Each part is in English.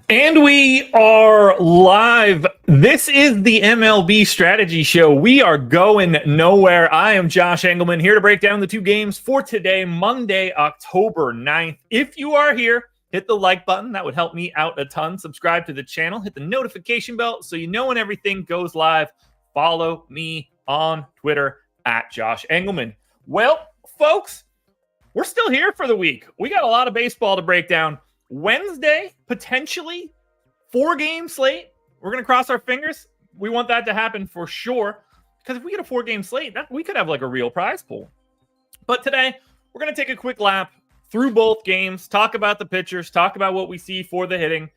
And we are live. This is the MLB Strategy Show. We are going nowhere. I am Josh Engleman here to break down the two games for today, Monday, October 9th. If you are here, hit the like button. That would help me out a ton. Subscribe to the channel. Hit the notification bell so you know when everything goes live. Follow me on Twitter at Josh Engleman. Well, folks, we're still here for the week. We got a lot of baseball to break down. Wednesday, potentially 4-game slate. We're going to cross our fingers. We want that to happen for sure. Because if we get a 4-game slate, we could have like a real prize pool. But today, we're going to take a quick lap through both games, talk about the pitchers, talk about what we see for the hitting.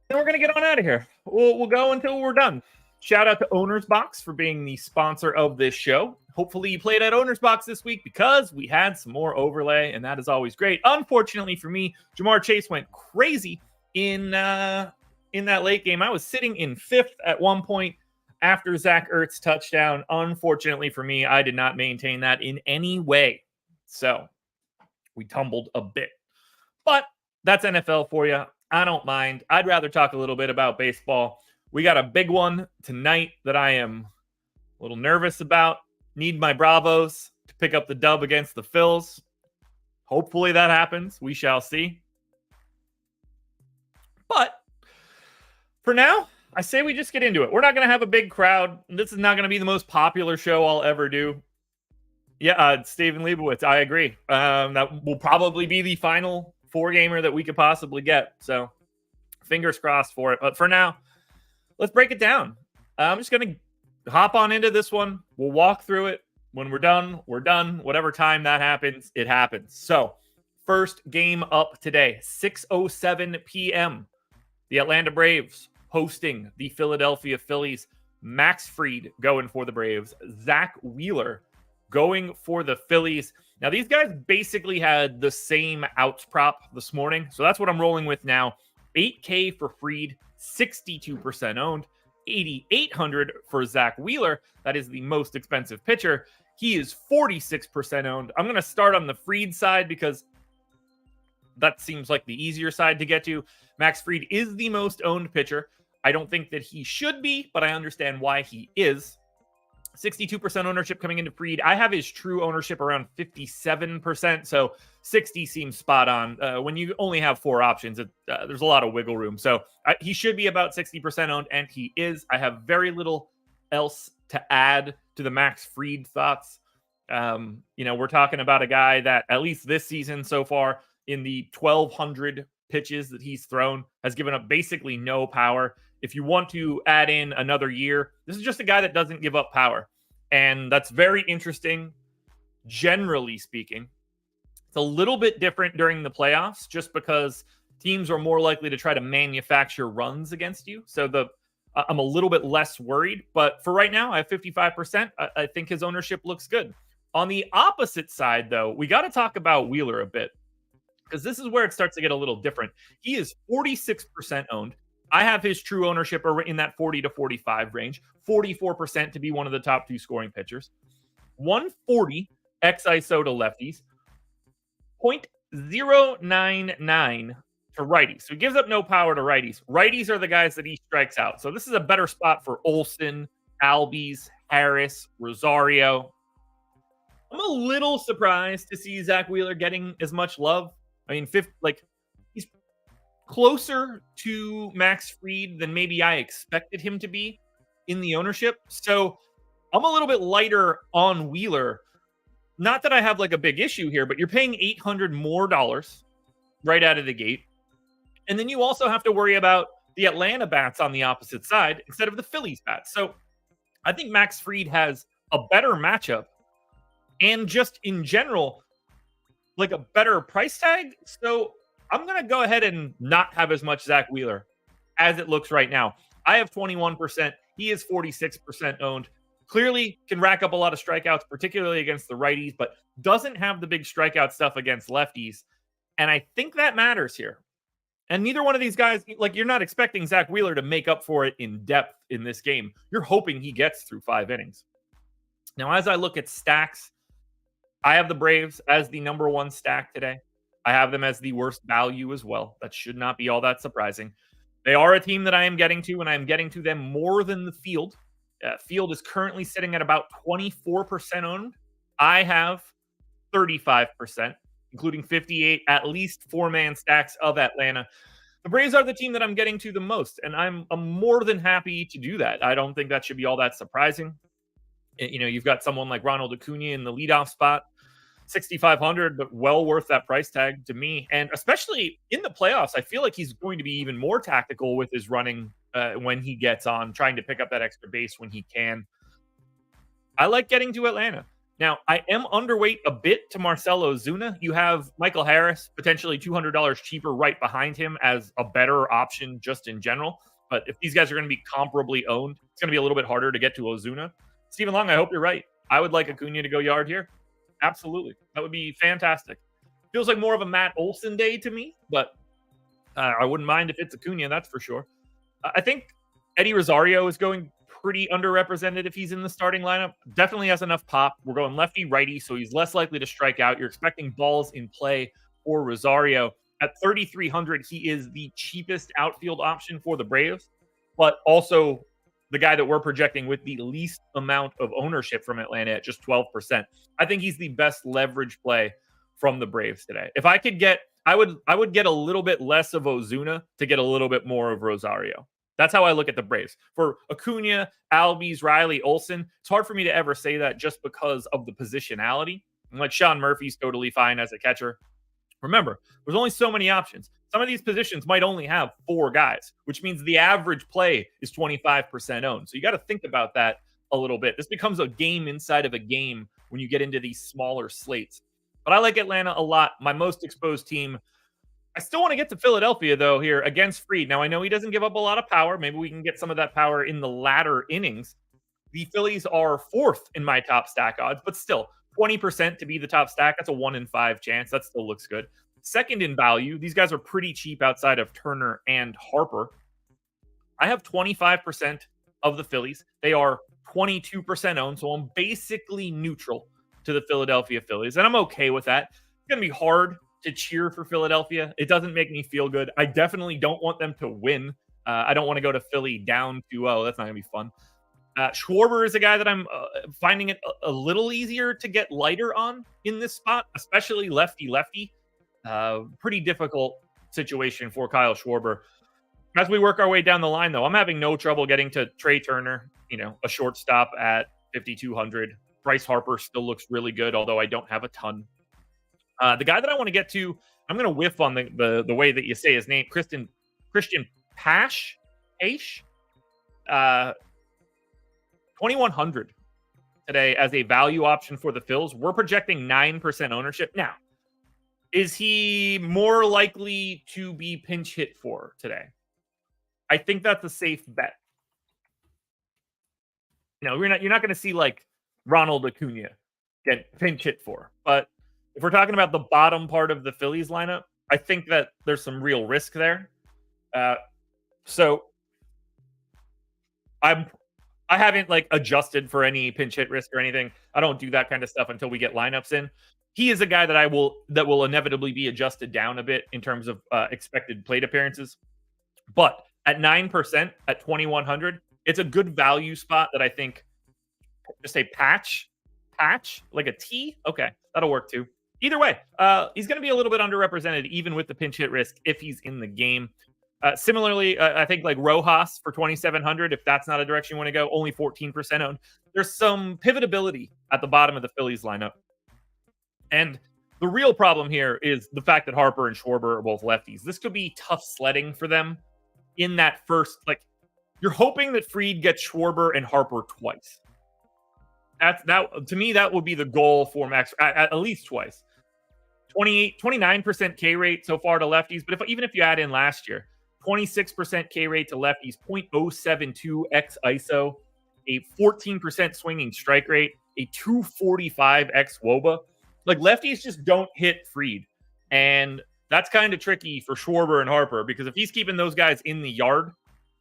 Then we're going to get on out of here. We'll go until we're done. Shout out to Owner's Box for being the sponsor of this show. Hopefully you played at Owner's Box this week because we had some more overlay, and that is always great. Unfortunately for me, Jamar Chase went crazy in that late game. I was sitting in 5th at one point after Zach Ertz touchdown. Unfortunately for me, I did not maintain that in any way. So we tumbled a bit. But that's NFL for you. I don't mind. I'd rather talk a little bit about baseball. We got a big one tonight that I am a little nervous about. Need my Bravos to pick up the dub against the Phillies. Hopefully that happens. We shall see. But for now, I say we just get into it. We're not going to have a big crowd. This is not going to be the most popular show I'll ever do. Yeah, Steven Leibowitz, I agree. That will probably be the final 4-gamer that we could possibly get. So fingers crossed for it. But for now, let's break it down. I'm just going to hop on into this one. We'll walk through it. When we're done, we're done. Whatever time that happens, it happens. So, first game up today, 6:07 p.m. The Atlanta Braves hosting the Philadelphia Phillies. Max Fried going for the Braves. Zach Wheeler going for the Phillies. Now, these guys basically had the same outs prop this morning. So, that's what I'm rolling with now. 8K for Fried, 62% owned. 8,800 for Zach Wheeler. That is the most expensive pitcher. He is 46% owned. I'm going to start on the Fried side because that seems like the easier side to get to. Max Fried is the most owned pitcher. I don't think that he should be, but I understand why he is. 62% ownership coming into Fried. I have his true ownership around 57%, so 60 seems spot on. When you only have 4 options, there's a lot of wiggle room. So he should be about 60% owned, and he is. I have very little else to add to the Max Fried thoughts. We're talking about a guy that, at least this season so far, in the 1,200 pitches that he's thrown, has given up basically no power. If you want to add in another year, this is just a guy that doesn't give up power. And that's very interesting, generally speaking. It's a little bit different during the playoffs just because teams are more likely to try to manufacture runs against you. So I'm a little bit less worried. But for right now, I have 55%. I think his ownership looks good. On the opposite side, though, we got to talk about Wheeler a bit because this is where it starts to get a little different. He is 46% owned. I have his true ownership in that 40 to 45 range, 44% to be one of the top 2 scoring pitchers. 140 xISO to lefties, 0.099 to righties. So he gives up no power to righties. Righties are the guys that he strikes out. So this is a better spot for Olsen, Albies, Harris, Rosario. I'm a little surprised to see Zach Wheeler getting as much love. I mean, he's closer to Max Fried than maybe I expected him to be in the ownership. So I'm a little bit lighter on Wheeler. Not that I have like a big issue here, but you're paying $800 more right out of the gate. And then you also have to worry about the Atlanta bats on the opposite side instead of the Phillies bats. So I think Max Fried has a better matchup and just in general, like a better price tag. So I'm going to go ahead and not have as much Zach Wheeler as it looks right now. I have 21%. He is 46% owned. Clearly can rack up a lot of strikeouts, particularly against the righties, but doesn't have the big strikeout stuff against lefties. And I think that matters here. And neither one of these guys, like, you're not expecting Zach Wheeler to make up for it in depth in this game. You're hoping he gets through 5 innings. Now, as I look at stacks, I have the Braves as the number 1 stack today. I have them as the worst value as well. That should not be all that surprising. They are a team that I am getting to, and I am getting to them more than the field. Field is currently sitting at about 24% owned. I have 35%, including 58 at least four-man stacks of Atlanta. The Braves are the team that I'm getting to the most, and I'm more than happy to do that. I don't think that should be all that surprising. You've got someone like Ronald Acuna in the leadoff spot, 6,500, but well worth that price tag to me. And especially in the playoffs, I feel like he's going to be even more tactical with his running when he gets on, trying to pick up that extra base when he can. I like getting to Atlanta. Now, I am underweight a bit to Marcell Ozuna. You have Michael Harris, potentially $200 cheaper right behind him as a better option just in general. But if these guys are going to be comparably owned, it's going to be a little bit harder to get to Ozuna. Stephen Long, I hope you're right. I would like Acuna to go yard here. Absolutely. That would be fantastic. Feels like more of a Matt Olson day to me, but I wouldn't mind if it's Acuna, that's for sure. I think Eddie Rosario is going pretty underrepresented if he's in the starting lineup. Definitely has enough pop. We're going lefty-righty, so he's less likely to strike out. You're expecting balls in play for Rosario. At 3,300, he is the cheapest outfield option for the Braves, but also the guy that we're projecting with the least amount of ownership from Atlanta at just 12%. I think he's the best leverage play from the Braves today. If I could get, I would get a little bit less of Ozuna to get a little bit more of Rosario. That's how I look at the Braves. For Acuna, Albies, Riley, Olsen, it's hard for me to ever say that just because of the positionality. And like Sean Murphy's totally fine as a catcher. Remember, there's only so many options. Some of these positions might only have 4 guys, which means the average play is 25% owned. So you got to think about that a little bit. This becomes a game inside of a game when you get into these smaller slates. But I like Atlanta a lot. My most exposed team. I still want to get to Philadelphia, though, here against Fried. Now, I know he doesn't give up a lot of power. Maybe we can get some of that power in the latter innings. The Phillies are 4th in my top stack odds, but still 20% to be the top stack. That's a 1 in 5 chance. That still looks good. Second in value. These guys are pretty cheap outside of Turner and Harper. I have 25% of the Phillies. They are 22% owned, so I'm basically neutral to the Philadelphia Phillies, and I'm okay with that. It's going to be hard to cheer for Philadelphia. It doesn't make me feel good. I definitely don't want them to win. I don't want to go to Philly down 2-0. That's not going to be fun. Schwarber is a guy that I'm finding it a little easier to get lighter on in this spot, especially lefty-lefty. Pretty difficult situation for Kyle Schwarber. As we work our way down the line, though, I'm having no trouble getting to Trey Turner, a shortstop at 5,200. Bryce Harper still looks really good, although I don't have a ton. The guy that I want to get to, I'm going to whiff on the way that you say his name, Christian Pash, 2,100 today as a value option for the Phils. We're projecting 9% ownership. Now, is he more likely to be pinch hit for today? I think that's a safe bet. You're not going to see like Ronald Acuna get pinch hit for, but if we're talking about the bottom part of the Phillies lineup, I think that there's some real risk there. So I haven't like adjusted for any pinch hit risk or anything. I don't do that kind of stuff until we get lineups in. He is a guy that will inevitably be adjusted down a bit in terms of expected plate appearances. But at 9% at 2,100, it's a good value spot that I think just a patch like a T. Okay, that'll work too. Either way, he's going to be a little bit underrepresented, even with the pinch hit risk, if he's in the game. Similarly, I think like Rojas for 2,700, if that's not a direction you want to go, only 14% owned. There's some pivotability at the bottom of the Phillies lineup. And the real problem here is the fact that Harper and Schwarber are both lefties. This could be tough sledding for them in that first, you're hoping that Fried gets Schwarber and Harper twice. That to me, that would be the goal for Max, at least twice. 29% K rate so far to lefties, but even if you add in last year, 26% K rate to lefties, 0.072 x ISO, a 14% swinging strike rate, a 245 x WOBA. Like lefties just don't hit Fried, and that's kind of tricky for Schwarber and Harper because if he's keeping those guys in the yard,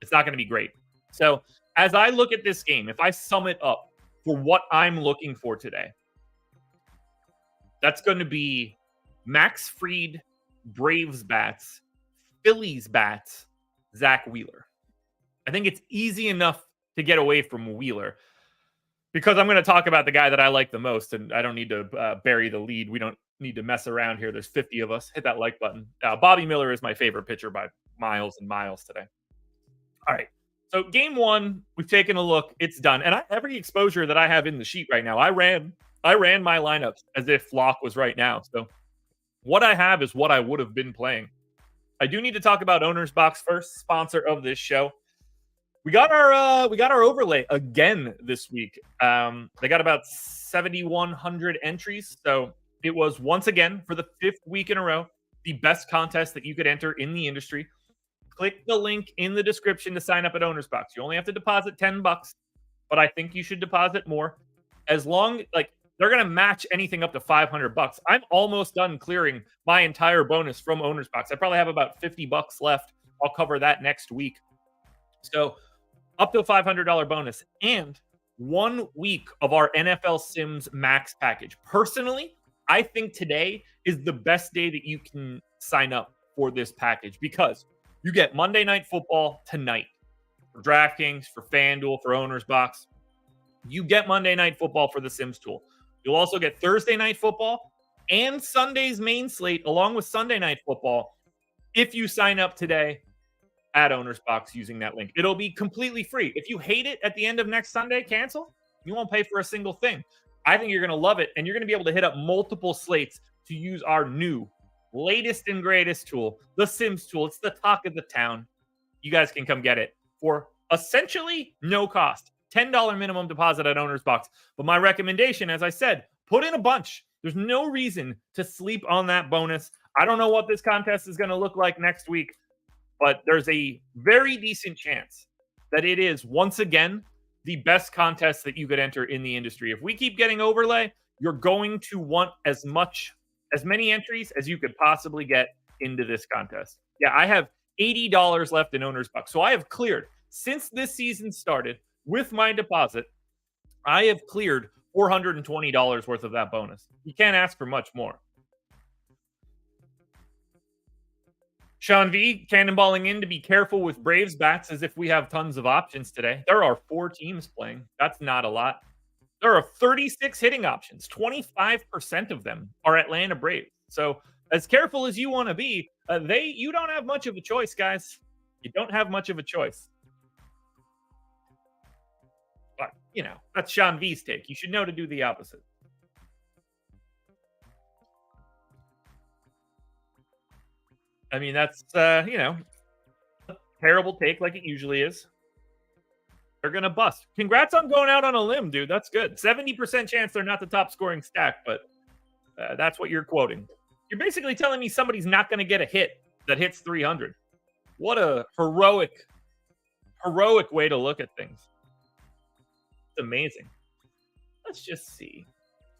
it's not going to be great. So as I look at this game, if I sum it up for what I'm looking for today, that's going to be Max Fried Braves bats, Phillies bats, Zach Wheeler. I think it's easy enough to get away from Wheeler because I'm going to talk about the guy that I like the most, and I don't need to bury the lead. We don't need to mess around here. There's 50 of us. Hit that like button. Bobby Miller is my favorite pitcher by miles and miles today. All right. So game one, we've taken a look. It's done. And every exposure that I have in the sheet right now, I ran my lineups as if Flock was right now. So what I have is what I would have been playing. I do need to talk about Owner's Box first, sponsor of this show. We got our overlay again this week. They got about 7,100 entries. So it was once again for the 5th week in a row, the best contest that you could enter in the industry. Click the link in the description to sign up at Owner's Box. You only have to deposit $10, but I think you should deposit more. As long they're going to match anything up to $500. I'm almost done clearing my entire bonus from Owner's Box. I probably have about $50 left. I'll cover that next week. So up to a $500 bonus and 1 week of our NFL Sims Max package. Personally, I think today is the best day that you can sign up for this package because you get Monday Night Football tonight for DraftKings, for FanDuel, for Owner's Box. You get Monday Night Football for the Sims tool. You'll also get Thursday Night Football and Sunday's main slate along with Sunday Night Football if you sign up today at Owner's Box using that link. It'll be completely free. If you hate it at the end of next Sunday, cancel. You won't pay for a single thing. I think you're going to love it, and you're going to be able to hit up multiple slates to use our new latest and greatest tool, the Sims tool. It's the talk of the town. You guys can come get it for essentially no cost. $10 minimum deposit at Owner's Box. But my recommendation, as I said, put in a bunch. There's no reason to sleep on that bonus. I don't know what this contest is going to look like next week, but there's a very decent chance that it is, once again, the best contest that you could enter in the industry. If we keep getting overlay, you're going to want as many entries as you could possibly get into this contest. Yeah, I have $80 left in Owner's Box. So I have cleared, since this season started, with my deposit, I have cleared $420 worth of that bonus. You can't ask for much more. Sean V, cannonballing in to be careful with Braves bats as if we have tons of options today. There are 4 teams playing. That's not a lot. There are 36 hitting options. 25% of them are Atlanta Braves. So as careful as you want to be, you don't have much of a choice, guys. You don't have much of a choice. But, that's Sean V's take. You should know to do the opposite. I mean, that's, a terrible take like it usually is. They're going to bust. Congrats on going out on a limb, dude. That's good. 70% chance they're not the top scoring stack, but that's what you're quoting. You're basically telling me somebody's not going to get a hit that hits 300. What a heroic way to look at things. It's amazing. Let's just see.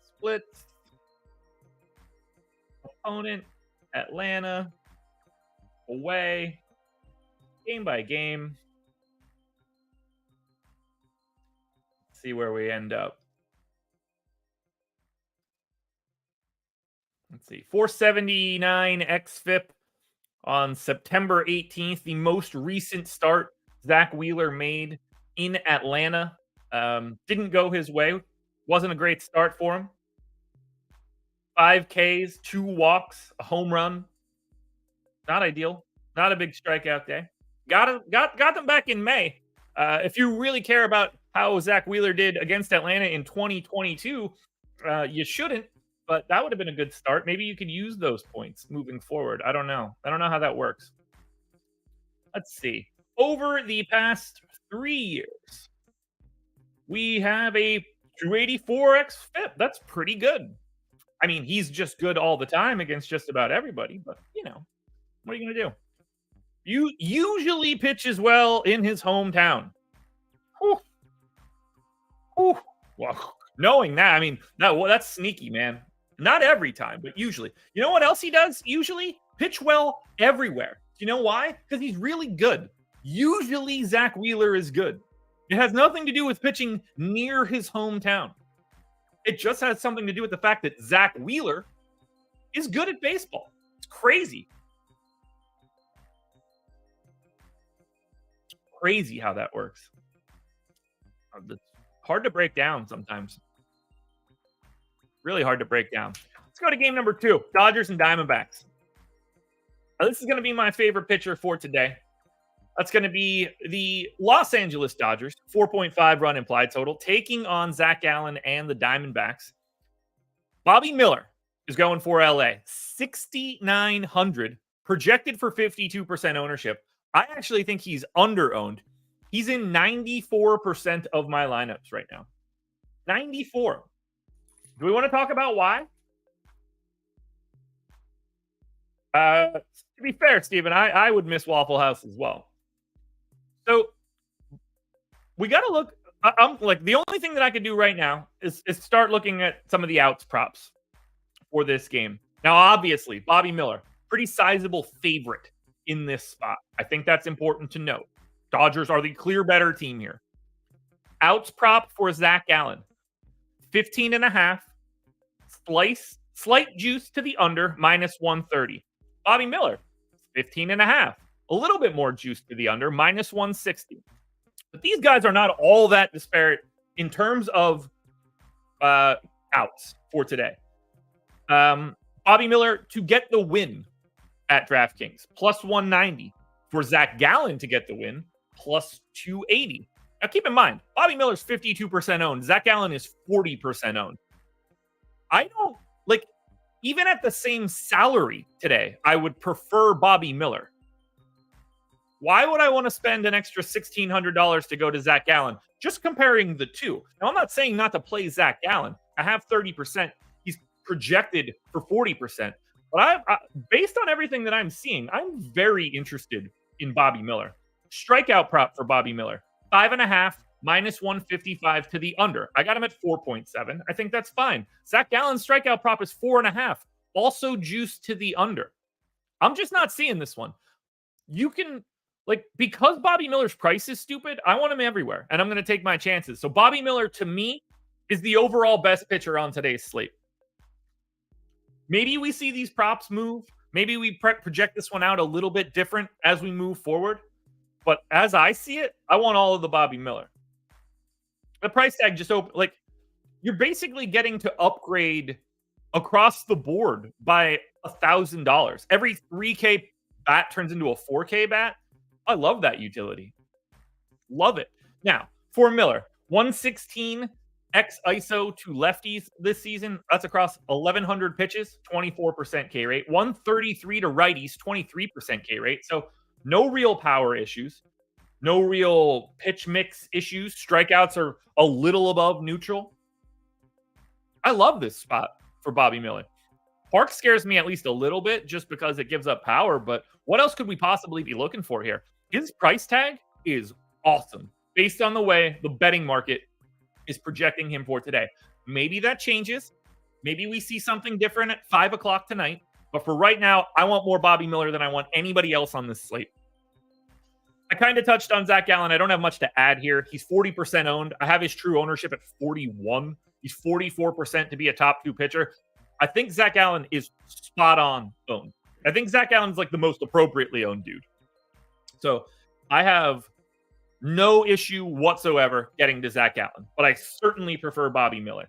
Splits. Opponent. Atlanta. Away. Game by game. Let's see where we end up. Let's see. 479 xFIP on September 18th. The most recent start Zach Wheeler made in Atlanta. Didn't go his way. Wasn't a great start for him. 5 Ks, 2 walks, a home run. Not ideal. Not a big strikeout day. Got them back in May. If you really care about how Zach Wheeler did against Atlanta in 2022, you shouldn't. But that would have been a good start. Maybe you could use those points moving forward. I don't know. I don't know how that works. Let's see. Over the past 3 years, we have a 284 xFIP. That's pretty good. I mean, he's just good all the time against just about everybody. But, what are you going to do? You usually pitches well in his hometown. Whew. Whew. Well, knowing that, I mean, that's sneaky, man. Not every time, but usually. You know what else he does? Usually pitch well everywhere. You know why? Because he's really good. Usually Zach Wheeler is good. It has nothing to do with pitching near his hometown. It just has something to do with the fact that Zach Wheeler is good at baseball. It's crazy. Crazy how that works. It's hard to break down sometimes. Really hard to break down. Let's go to game number 2, Dodgers and Diamondbacks. Now, this is going to be my favorite pitcher for today. That's going to be the Los Angeles Dodgers, 4.5 run implied total, taking on Zach Gallen and the Diamondbacks. Bobby Miller is going for LA, 6,900, projected for 52% ownership. I actually think he's under-owned. He's in 94% of my lineups right now. 94. Do we want to talk about why? To be fair, Steven, I would miss Waffle House as well. So we got to look. I'm like, the only thing that I could do right now is start looking at some of the outs props for this game. Now, obviously, Bobby Miller, pretty sizable favorite in this spot. I think that's important to note. Dodgers are the clear better team here. Outs prop for Zach Gallen, 15.5. Slight juice to the under, minus 130. Bobby Miller, 15.5. A little bit more juice to the under, minus 160. But these guys are not all that disparate in terms of outs for today. Bobby Miller to get the win at DraftKings, plus 190. For Zach Gallen to get the win, plus 280. Now keep in mind, Bobby Miller's 52% owned. Zach Gallen is 40% owned. I don't, like, even at the same salary today, I would prefer Bobby Miller. Why would I want to spend an extra $1,600 to go to Zach Gallen? Just comparing the two. Now, I'm not saying not to play Zach Gallen. I have 30%. He's projected for 40%. But I based on everything that I'm seeing, I'm very interested in Bobby Miller. Strikeout prop for Bobby Miller, 5.5, minus 155 to the under. I got him at 4.7. I think that's fine. Zach Gallen's strikeout prop is 4.5, also juiced to the under. I'm just not seeing this one. You can, like, because Bobby Miller's price is stupid, I want him everywhere, and I'm going to take my chances. So Bobby Miller, to me, is the overall best pitcher on today's slate. Maybe we see these props move. Maybe we project this one out a little bit different as we move forward. But as I see it, I want all of the Bobby Miller. The price tag just open, like, you're basically getting to upgrade across the board by $1,000. Every 3K bat turns into a 4K bat. I love that utility. Love it. Now, for Miller, 116 X ISO to lefties this season. That's across 1,100 pitches, 24% K rate. 133 to righties, 23% K rate. So no real power issues. No real pitch mix issues. Strikeouts are a little above neutral. I love this spot for Bobby Miller. Park scares me at least a little bit just because it gives up power, but what else could we possibly be looking for here? His price tag is awesome based on the way the betting market is projecting him for today. Maybe that changes. Maybe we see something different at 5 o'clock tonight. But for right now, I want more Bobby Miller than I want anybody else on this slate. I kind of touched on Zach Gallen. I don't have much to add here. He's 40% owned. I have his true ownership at 41. He's 44% to be a top 2 pitcher. I think Zach Gallen is spot on owned. I think Zach Gallen's like the most appropriately owned dude. So I have no issue whatsoever getting to Zach Gallen, but I certainly prefer Bobby Miller.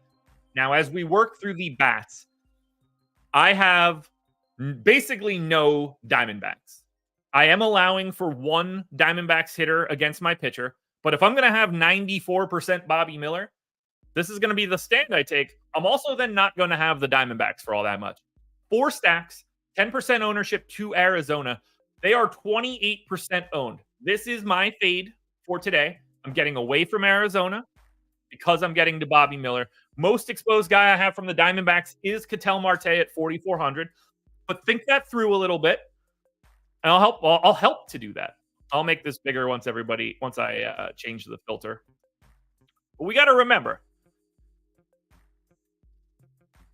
Now, as we work through the bats, I have basically no Diamondbacks. I am allowing for one Diamondbacks hitter against my pitcher, but if I'm going to have 94% Bobby Miller, this is going to be the stand I take. I'm also then not going to have the Diamondbacks for all that much. 4 stacks, 10% ownership to Arizona. They are 28% owned. This is my fade for today. I'm getting away from Arizona because I'm getting to Bobby Miller. Most exposed guy I have from the Diamondbacks is Ketel Marte at 4,400. But think that through a little bit, and I'll help to do that. I'll make this bigger once I change the filter. But we got to remember,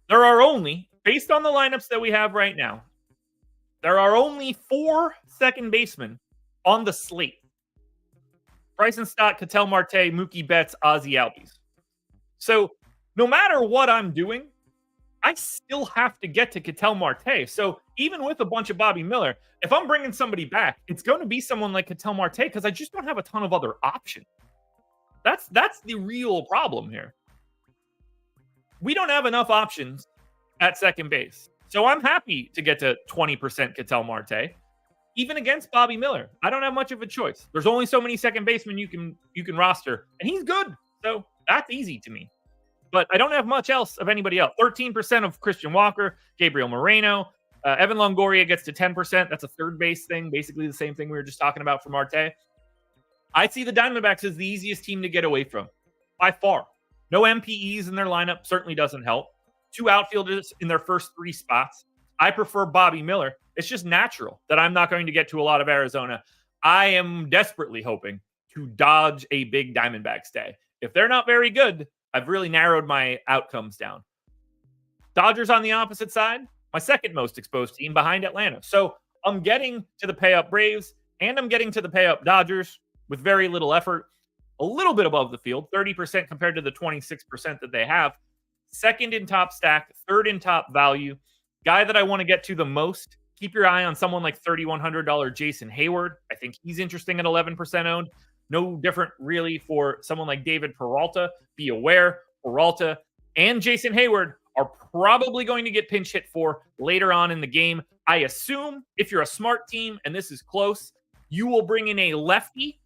there are only, based on the lineups that we have right now, there are only 4 second basemen on the slate. Bryson Stott, Ketel Marte, Mookie Betts, Ozzie Albies. So no matter what I'm doing, I still have to get to Ketel Marte. So even with a bunch of Bobby Miller, if I'm bringing somebody back, it's going to be someone like Ketel Marte because I just don't have a ton of other options. That's the real problem here. We don't have enough options at second base. So I'm happy to get to 20% Ketel Marte, even against Bobby Miller. I don't have much of a choice. There's only so many second basemen you can roster, and he's good. So that's easy to me. But I don't have much else of anybody else. 13% of Christian Walker, Gabriel Moreno, Evan Longoria gets to 10%. That's a third base thing, basically the same thing we were just talking about for Marte. I see the Diamondbacks as the easiest team to get away from by far. No MPEs in their lineup certainly doesn't help. 2 outfielders in their first 3 spots. I prefer Bobby Miller. It's just natural that I'm not going to get to a lot of Arizona. I am desperately hoping to dodge a big Diamondbacks day. If they're not very good, I've really narrowed my outcomes down. Dodgers on the opposite side, my second most exposed team behind Atlanta. So I'm getting to the pay up Braves and I'm getting to the pay up Dodgers with very little effort, a little bit above the field, 30% compared to the 26% that they have. Second in top stack, third in top value. Guy that I want to get to the most, keep your eye on someone like $3,100 Jason Hayward. I think he's interesting at 11% owned. No different really for someone like David Peralta. Be aware, Peralta and Jason Hayward are probably going to get pinch hit for later on in the game. I assume if you're a smart team and this is close, you will bring in a lefty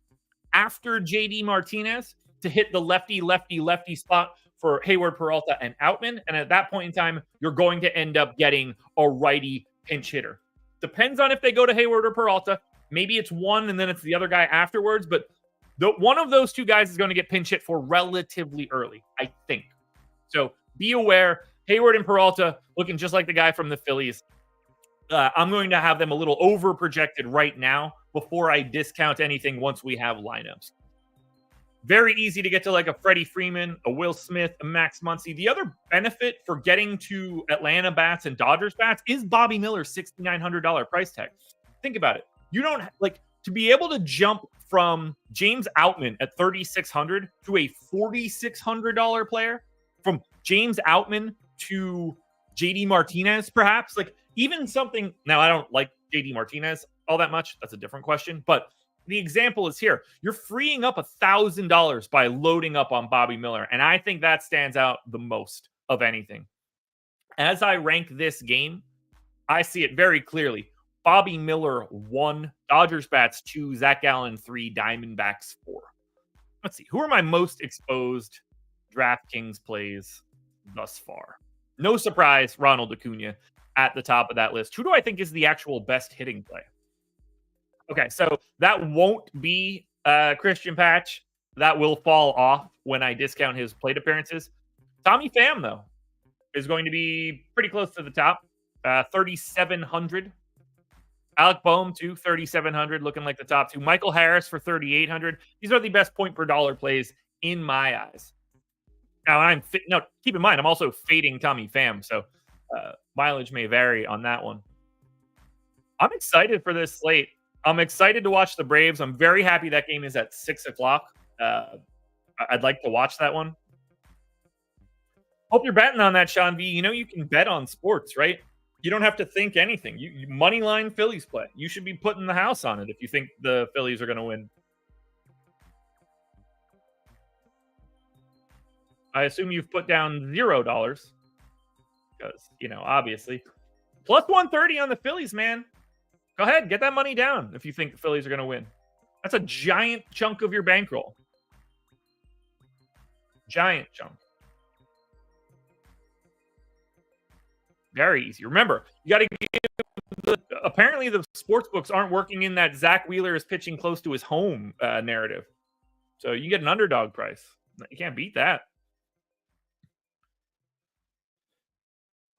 after JD Martinez to hit the lefty spot for Hayward, Peralta, and Outman. And at that point in time, you're going to end up getting a righty pinch hitter. Depends on if they go to Hayward or Peralta. Maybe it's one and then it's the other guy afterwards, but one of those two guys is going to get pinch hit for relatively early, I think. So be aware, Hayward and Peralta looking just like the guy from the Phillies. I'm going to have them a little over projected right now before I discount anything once we have lineups. Very easy to get to like a Freddie Freeman, a Will Smith, a Max Muncy. The other benefit for getting to Atlanta bats and Dodgers bats is Bobby Miller's $6,900 price tag. Think about it. You don't like to be able to jump from James Outman at $3,600 to a $4,600 player, from James Outman to JD Martinez, perhaps. Like even something. Now I don't like JD Martinez all that much. That's a different question, but the example is here. You're freeing up $1,000 by loading up on Bobby Miller. And I think that stands out the most of anything. As I rank this game, I see it very clearly. Bobby Miller 1, Dodgers bats 2, Zach Gallen 3, Diamondbacks 4. Let's see. Who are my most exposed DraftKings plays thus far? No surprise, Ronald Acuna at the top of that list. Who do I think is the actual best hitting play? Okay, so that won't be Christian Patch. That will fall off when I discount his plate appearances. Tommy Pham, though, is going to be pretty close to the top. 3,700. Alec Boehm, too, 3,700, looking like the top 2. Michael Harris for 3,800. These are the best point per dollar plays in my eyes. Now, keep in mind, I'm also fading Tommy Pham, so mileage may vary on that one. I'm excited for this slate. I'm excited to watch the Braves. I'm very happy that game is at 6 o'clock. I'd like to watch that one. Hope you're betting on that, Sean V. You know you can bet on sports, right? You don't have to think anything. You money line Phillies play. You should be putting the house on it if you think the Phillies are going to win. I assume you've put down $0 because, obviously. Plus 130 on the Phillies, man. Go ahead, get that money down if you think the Phillies are going to win. That's a giant chunk of your bankroll. Giant chunk. Very easy. Remember, you got to give apparently the sports books aren't working in that Zach Wheeler is pitching close to his home narrative. So you get an underdog price. You can't beat that.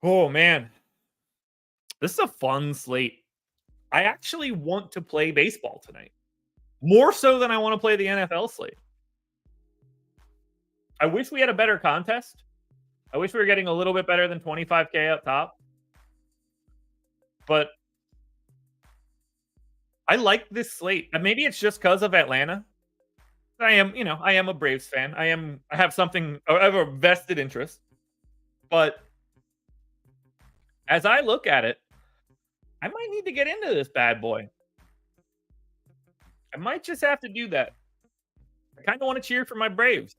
Oh, man. This is a fun slate. I actually want to play baseball tonight. More so than I want to play the NFL slate. I wish we had a better contest. I wish we were getting a little bit better than 25K up top. But I like this slate. And maybe it's just because of Atlanta. I am a Braves fan. I have a vested interest. But As I look at it, I might need to get into this bad boy. I might just have to do that. I kind of want to cheer for my Braves.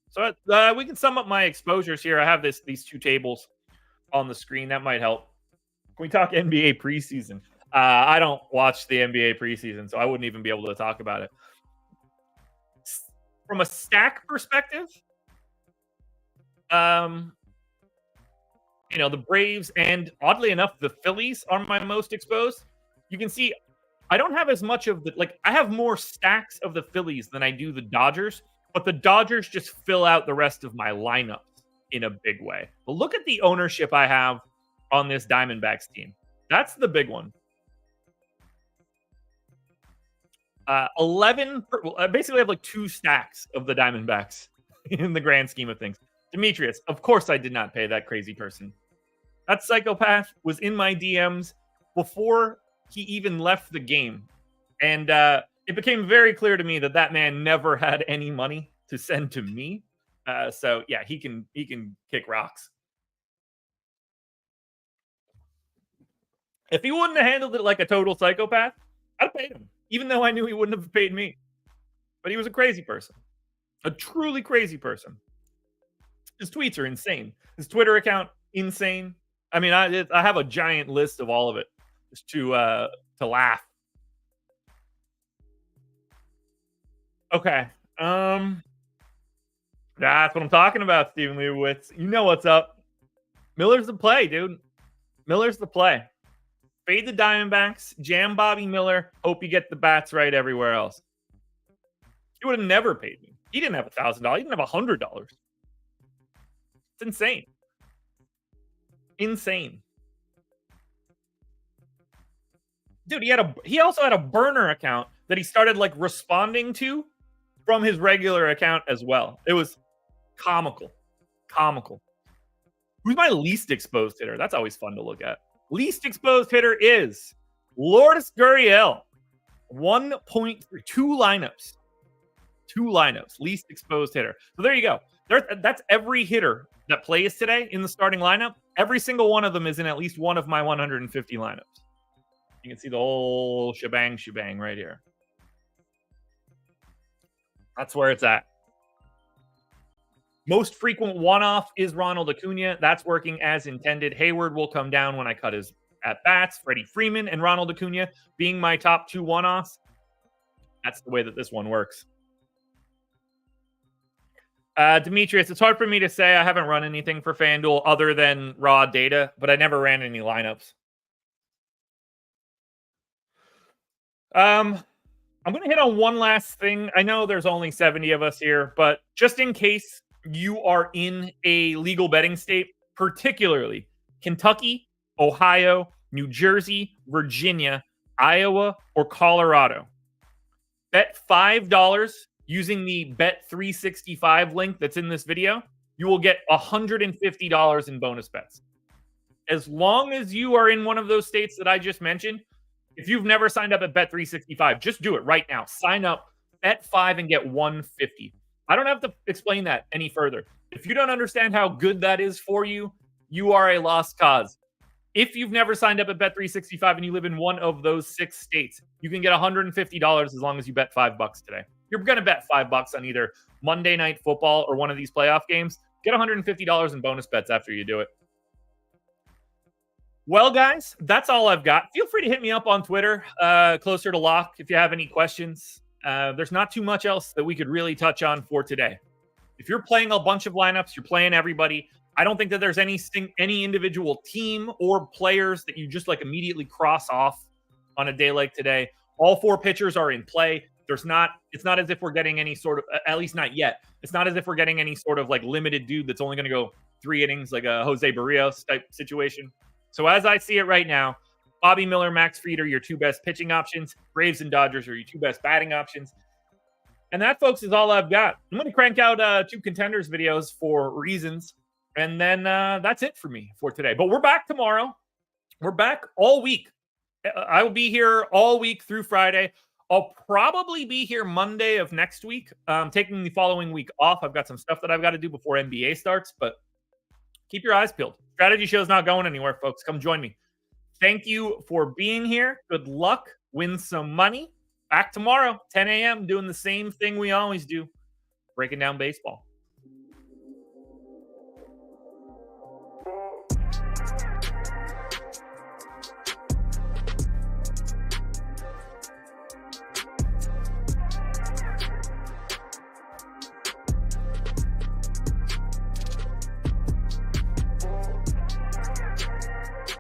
So we can sum up my exposures here. I have these two tables on the screen. That might help. Can we talk NBA preseason? I don't watch the NBA preseason, so I wouldn't even be able to talk about it. From a stack perspective, the Braves and oddly enough, the Phillies are my most exposed. You can see I don't have as much of I have more stacks of the Phillies than I do the Dodgers, but the Dodgers just fill out the rest of my lineups in a big way. But look at the ownership I have on this Diamondbacks team. That's the big one. 11. I basically have like 2 stacks of the Diamondbacks in the grand scheme of things. Demetrius, of course I did not pay that crazy person. That psychopath was in my DMs before he even left the game. And it became very clear to me that that man never had any money to send to me. So yeah, he can kick rocks. If he wouldn't have handled it like a total psychopath, I'd have paid him, even though I knew he wouldn't have paid me. But he was a crazy person, a truly crazy person. His tweets are insane. His Twitter account, insane. I mean, I have a giant list of all of it just to laugh. Okay. That's what I'm talking about, Stephen Leibowitz. You know what's up. Miller's the play, dude. Miller's the play. Fade the Diamondbacks, jam Bobby Miller, hope you get the bats right everywhere else. He would have never paid me. He didn't have $1,000. He didn't have $100. It's insane. Insane. Dude, he also had a burner account that he started like responding to from his regular account as well. It was comical. Comical. Who's my least exposed hitter? That's always fun to look at. Least exposed hitter is Lourdes Gurriel. 1.3. 2 lineups. 2 lineups. Least exposed hitter. So there you go. That's every hitter that plays today in the starting lineup. Every single one of them is in at least one of my 150 lineups. You can see the whole shebang right here. That's where it's at. Most frequent one-off is Ronald Acuna. That's working as intended. Hayward will come down when I cut his at-bats. Freddie Freeman and Ronald Acuna being my top 2 one-offs. That's the way that this one works. Demetrius, it's hard for me to say. I haven't run anything for FanDuel other than raw data, but I never ran any lineups. I'm going to hit on one last thing. I know there's only 70 of us here, but just in case you are in a legal betting state, particularly Kentucky, Ohio, New Jersey, Virginia, Iowa, or Colorado, bet $5 using the Bet365 link that's in this video. You will get $150 in bonus bets. As long as you are in one of those states that I just mentioned, if you've never signed up at Bet365, just do it right now. Sign up, bet 5 and get 150. I don't have to explain that any further. If you don't understand how good that is for you, you are a lost cause. If you've never signed up at Bet365 and you live in one of those 6 states, you can get $150 as long as you bet $5 today. You're going to bet $5 on either Monday Night Football or one of these playoff games. Get $150 in bonus bets after you do it. Well, guys, that's all I've got. Feel free to hit me up on Twitter, closer to lock, if you have any questions. There's not too much else that we could really touch on for today. If you're playing a bunch of lineups, you're playing everybody. I don't think that there's any individual team or players that you just like immediately cross off on a day like today. All 4 pitchers are in play. It's not as if we're getting any sort of, at least not yet. It's not as if we're getting any sort of like limited dude that's only going to go 3 innings, like a Jose Barrios type situation. So as I see it right now, Bobby Miller, Max Fried are your 2 best pitching options. Braves and Dodgers are your 2 best batting options. And that, folks, is all I've got. I'm going to crank out 2 contenders videos for reasons. And then that's it for me for today. But we're back tomorrow. We're back all week. I will be here all week through Friday. I'll probably be here Monday of next week. Taking the following week off. I've got some stuff that I've got to do before NBA starts, but Keep your eyes peeled. Strategy show's not going anywhere, folks. Come join me. Thank you for being here. Good luck. Win some money. Back tomorrow, 10 a.m., doing the same thing we always do, breaking down baseball.